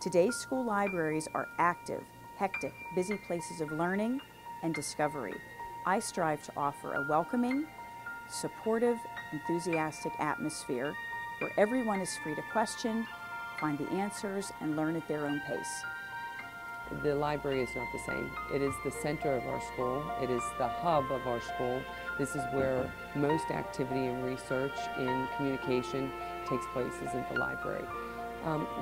Today's school libraries are active, hectic, busy places of learning and discovery. I strive to offer a welcoming, supportive, enthusiastic atmosphere where everyone is free to question, find the answers, and learn at their own pace. The library is not the same. It is the center of our school. It is the hub of our school. This is where most activity and research in communication takes place, is in the library.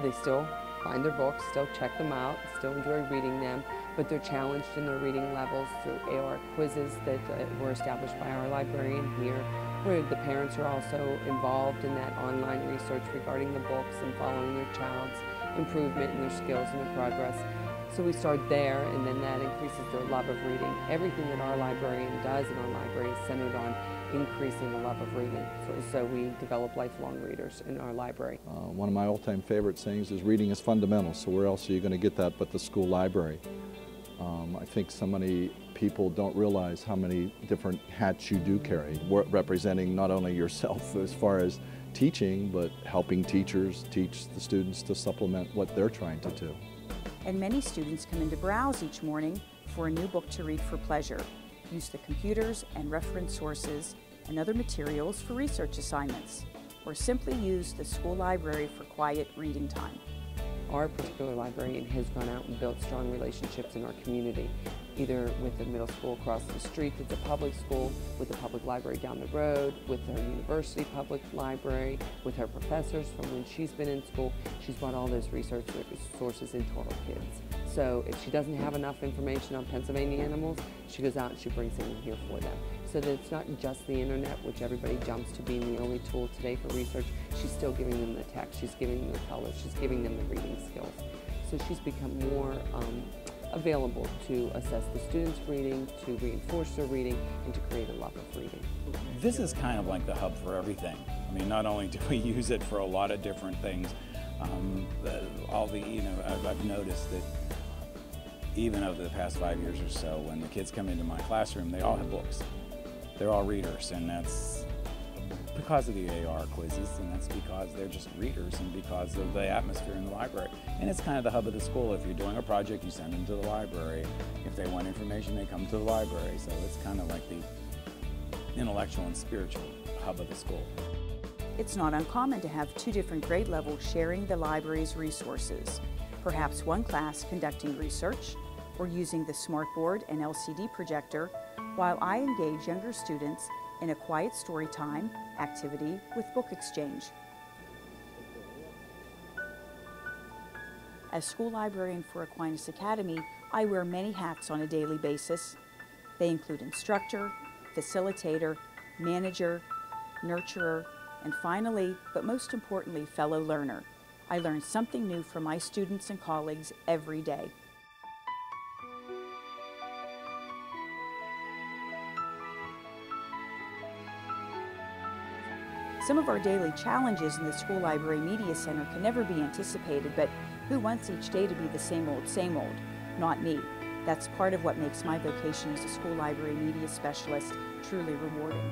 They still find their books, still check them out, still enjoy reading them, but they're challenged in their reading levels through AR quizzes that were established by our librarian here, where the parents are also involved in that online research regarding the books and following their child's improvement in their skills and their progress. So we start there, and then that increases their love of reading. Everything that our librarian does in our library is centered on increasing the love of reading. So we develop lifelong readers in our library. One of my all-time favorite sayings is reading is fundamental, so where else are you going to get that but the school library? I think so many people don't realize how many different hats you do carry, representing not only yourself as far as teaching, but helping teachers teach the students to supplement what they're trying to do. And many students come in to browse each morning for a new book to read for pleasure, use the computers and reference sources and other materials for research assignments, or simply use the school library for quiet reading time. Our particular librarian has gone out and built strong relationships in our community, either with the middle school across the street that's a public school, with the public library down the road, with our university public library, with her professors from when she's been in school. She's brought all those research sources into our kids. So if she doesn't have enough information on Pennsylvania animals, she goes out and she brings it in here for them. So that it's not just the internet, which everybody jumps to being the only tool today for research. She's still giving them the text, she's giving them the colors, she's giving them the reading skills. So she's become more available to assess the students' reading, to reinforce their reading, and to create a love of reading. This is kind of like the hub for everything. I mean, not only do we use it for a lot of different things, I've noticed that even over the past 5 years or so, when the kids come into my classroom, they all have books. They're all readers, and that's because of the AR quizzes, and that's because they're just readers and because of the atmosphere in the library. And it's kind of the hub of the school. If you're doing a project, you send them to the library. If they want information, they come to the library. So it's kind of like the intellectual and spiritual hub of the school. It's not uncommon to have two different grade levels sharing the library's resources. Perhaps one class conducting research or using the smartboard and LCD projector, while I engage younger students in a quiet story time activity with book exchange. As school librarian for Aquinas Academy, I wear many hats on a daily basis. They include instructor, facilitator, manager, nurturer, and finally, but most importantly, fellow learner. I learn something new from my students and colleagues every day. Some of our daily challenges in the School Library Media Center can never be anticipated, but who wants each day to be the same old, same old? Not me. That's part of what makes my vocation as a school library media specialist truly rewarding.